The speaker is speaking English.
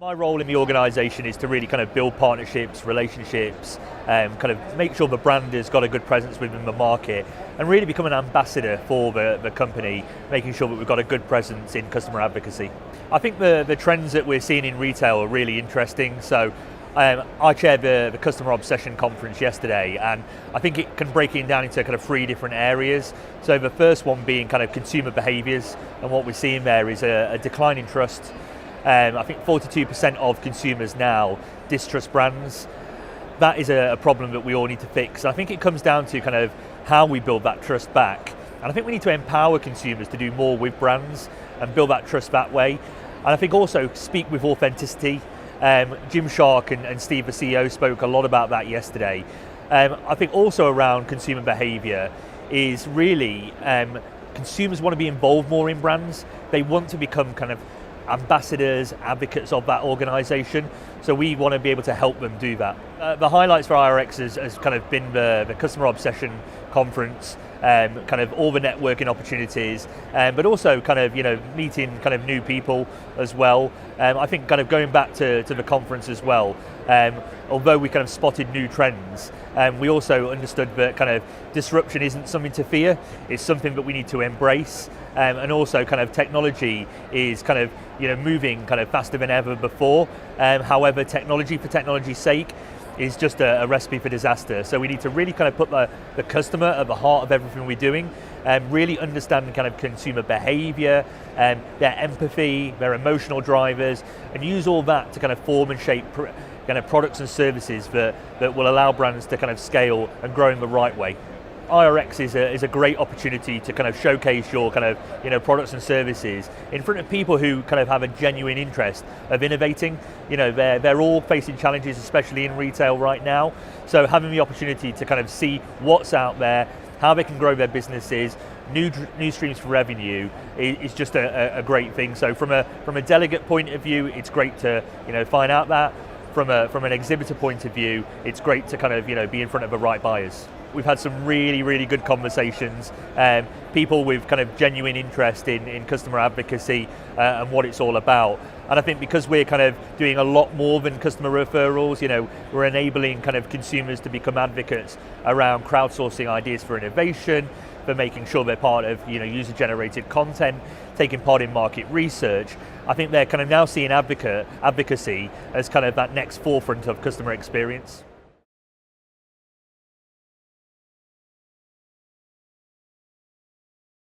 My role in the organisation is to really kind of build partnerships, relationships, kind of make sure the brand has got a good presence within the market and really become an ambassador for the company, making sure that we've got a good presence in customer advocacy. I think the trends that we're seeing in retail are really interesting. So I chaired the Customer Obsession Conference yesterday, and I think it can break it down into kind of 3 different areas. So the first one being kind of consumer behaviours, and what we're seeing there is a decline in trust. I think 42% of consumers now distrust brands. That is a problem that we all need to fix. I think it comes down to kind of how we build that trust back. And I think we need to empower consumers to do more with brands and build that trust that way. And I think also speak with authenticity. Jim Shark and Steve, the CEO, spoke a lot about that yesterday. I think also around consumer behaviour is really consumers want to be involved more in brands. They want to become kind of ambassadors, advocates of that organisation. So we want to be able to help them do that. The highlights for IRX has kind of been the Customer Obsession Conference, kind of all the networking opportunities, but also kind of meeting kind of new people as well. I think kind of going back to the conference as well, although we kind of spotted new trends, we also understood that kind of disruption isn't something to fear, it's something that we need to embrace. And also kind of technology is kind of moving kind of faster than ever before. However, technology for technology's sake is just a recipe for disaster. So we need to really kind of put the customer at the heart of everything we're doing, and really understand kind of consumer behaviour, their empathy, their emotional drivers, and use all that to kind of form and shape kind of products and services that will allow brands to kind of scale and grow in the right way. IRX is a great opportunity to kind of showcase your kind of products and services in front of people who kind of have a genuine interest of innovating. They're all facing challenges, especially in retail right now. So having the opportunity to kind of see what's out there, how they can grow their businesses, new streams for revenue is just a great thing. So from a delegate point of view, it's great to find out that. From an exhibitor point of view, it's great to kind of be in front of the right buyers. We've had some really, really good conversations, people with kind of genuine interest in customer advocacy and what it's all about. And I think because we're kind of doing a lot more than customer referrals, we're enabling kind of consumers to become advocates around crowdsourcing ideas for innovation, for making sure they're part of user-generated content, taking part in market research. I think they're kind of now seeing advocacy as kind of that next forefront of customer experience.